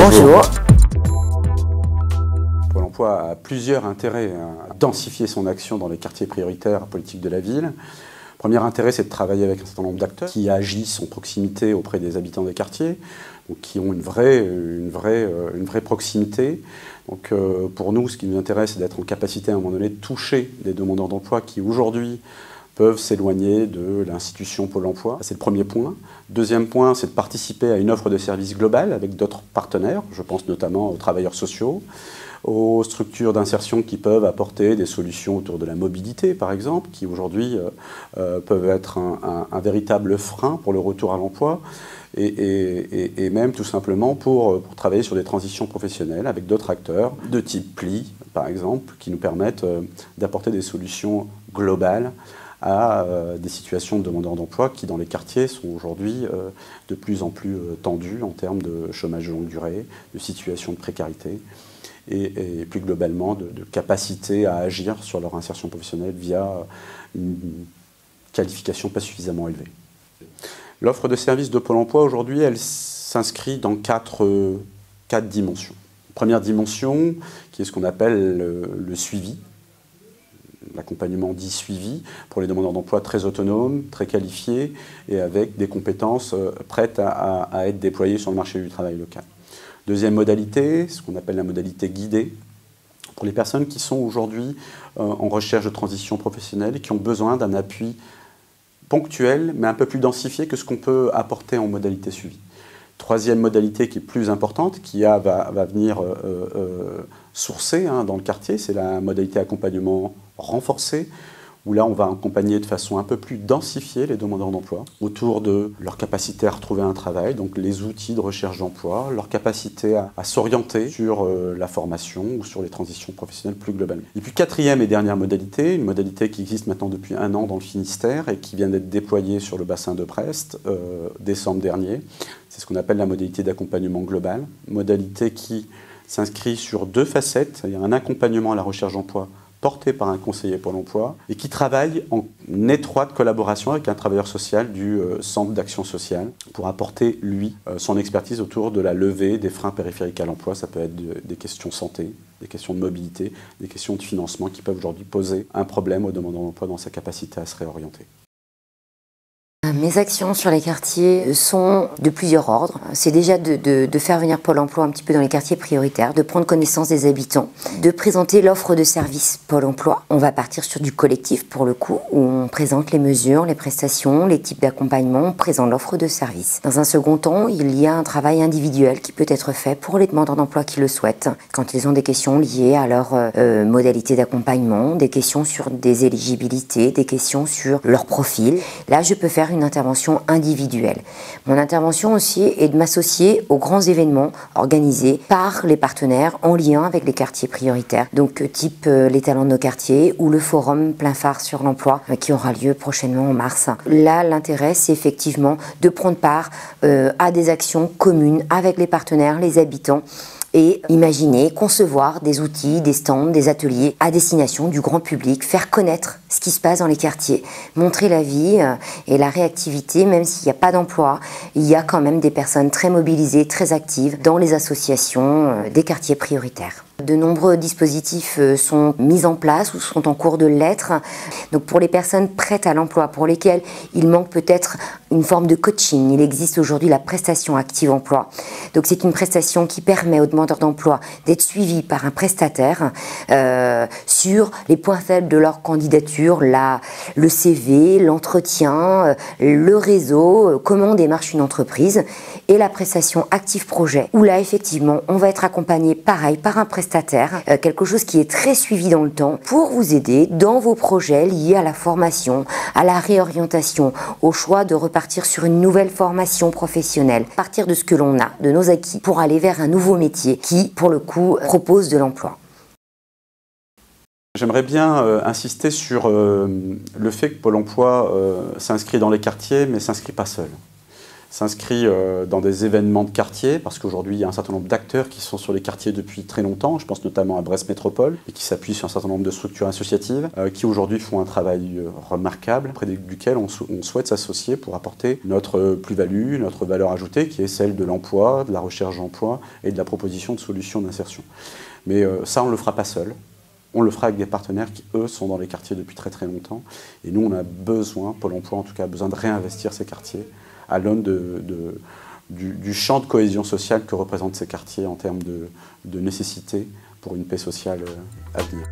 Bonjour. Pôle emploi a plusieurs intérêts à densifier son action dans les quartiers prioritaires politiques de la ville. Premier intérêt, c'est de travailler avec un certain nombre d'acteurs qui agissent en proximité auprès des habitants des quartiers, donc qui ont une vraie proximité. Donc, pour nous, ce qui nous intéresse, c'est d'être en capacité à un moment donné de toucher des demandeurs d'emploi qui aujourd'hui peuvent s'éloigner de l'institution Pôle emploi. C'est le premier point. Deuxième point, c'est de participer à une offre de services globale avec d'autres partenaires. Je pense notamment aux travailleurs sociaux, aux structures d'insertion qui peuvent apporter des solutions autour de la mobilité, par exemple, qui aujourd'hui peuvent être un véritable frein pour le retour à l'emploi, et même tout simplement pour travailler sur des transitions professionnelles avec d'autres acteurs de type PLI, par exemple, qui nous permettent d'apporter des solutions globales à des situations de demandeurs d'emploi qui, dans les quartiers, sont aujourd'hui de plus en plus tendues en termes de chômage de longue durée, de situation de précarité et plus globalement de capacité à agir sur leur insertion professionnelle via une qualification pas suffisamment élevée. L'offre de services de Pôle emploi, aujourd'hui, elle s'inscrit dans quatre dimensions. Première dimension, qui est ce qu'on appelle le suivi. L'accompagnement dit suivi pour les demandeurs d'emploi très autonomes, très qualifiés et avec des compétences prêtes à être déployées sur le marché du travail local. Deuxième modalité, ce qu'on appelle la modalité guidée, pour les personnes qui sont aujourd'hui en recherche de transition professionnelle et qui ont besoin d'un appui ponctuel, mais un peu plus densifié que ce qu'on peut apporter en modalité suivi. Troisième modalité qui est plus importante, qui va venir sourcer dans le quartier, c'est la modalité accompagnement renforcé, où là on va accompagner de façon un peu plus densifiée les demandeurs d'emploi autour de leur capacité à retrouver un travail, donc les outils de recherche d'emploi, leur capacité à s'orienter sur la formation ou sur les transitions professionnelles plus globalement. Et puis quatrième et dernière modalité, une modalité qui existe maintenant depuis 1 an dans le Finistère et qui vient d'être déployée sur le bassin de Brest décembre dernier, c'est ce qu'on appelle la modalité d'accompagnement global, modalité qui s'inscrit sur 2 facettes, c'est-à-dire un accompagnement à la recherche d'emploi porté par un conseiller Pôle emploi et qui travaille en étroite collaboration avec un travailleur social du centre d'action sociale pour apporter, lui, son expertise autour de la levée des freins périphériques à l'emploi. Ça peut être des questions santé, des questions de mobilité, des questions de financement qui peuvent aujourd'hui poser un problème au demandeur d'emploi dans sa capacité à se réorienter. Mes actions sur les quartiers sont de plusieurs ordres. C'est déjà de faire venir Pôle emploi un petit peu dans les quartiers prioritaires, de prendre connaissance des habitants, de présenter l'offre de services Pôle emploi. On va partir sur du collectif pour le coup, où on présente les mesures, les prestations, les types d'accompagnement, on présente l'offre de services. Dans un second temps, il y a un travail individuel qui peut être fait pour les demandeurs d'emploi qui le souhaitent, quand ils ont des questions liées à leur modalité d'accompagnement, des questions sur des éligibilités, des questions sur leur profil. Là, je peux faire une intervention individuelle. Mon intervention aussi est de m'associer aux grands événements organisés par les partenaires en lien avec les quartiers prioritaires, donc type les talents de nos quartiers ou le forum plein phare sur l'emploi qui aura lieu prochainement en mars. Là, l'intérêt, c'est effectivement de prendre part à des actions communes avec les partenaires, les habitants, et imaginer, concevoir des outils, des stands, des ateliers à destination du grand public, faire connaître ce qui se passe dans les quartiers, montrer la vie et la réactivité, même s'il n'y a pas d'emploi, il y a quand même des personnes très mobilisées, très actives dans les associations des quartiers prioritaires. De nombreux dispositifs sont mis en place ou sont en cours de l'être. Donc pour les personnes prêtes à l'emploi, pour lesquelles il manque peut-être une forme de coaching, il existe aujourd'hui la prestation active emploi. Donc c'est une prestation qui permet aux demandeurs d'emploi d'être suivis par un prestataire sur les points faibles de leur candidature, le CV, l'entretien, le réseau, comment on démarche une entreprise, et la prestation active projet, où là effectivement on va être accompagné pareil par un prestataire, quelque chose qui est très suivi dans le temps pour vous aider dans vos projets liés à la formation, à la réorientation, au choix de repartir sur une nouvelle formation professionnelle, partir de ce que l'on a, de nos acquis, pour aller vers un nouveau métier qui, pour le coup, propose de l'emploi. J'aimerais bien insister sur le fait que Pôle emploi s'inscrit dans les quartiers, mais ne s'inscrit pas seul. s'inscrit dans des événements de quartier, parce qu'aujourd'hui, il y a un certain nombre d'acteurs qui sont sur les quartiers depuis très longtemps. Je pense notamment à Brest Métropole, et qui s'appuient sur un certain nombre de structures associatives, qui aujourd'hui font un travail remarquable, auprès duquel on souhaite s'associer pour apporter notre plus-value, notre valeur ajoutée, qui est celle de l'emploi, de la recherche d'emploi et de la proposition de solutions d'insertion. Mais ça, on ne le fera pas seul. On le fera avec des partenaires qui, eux, sont dans les quartiers depuis très très longtemps. Et nous, on a besoin, Pôle emploi en tout cas, a besoin de réinvestir ces quartiers à l'aune du champ de cohésion sociale que représentent ces quartiers en termes de nécessité pour une paix sociale à venir.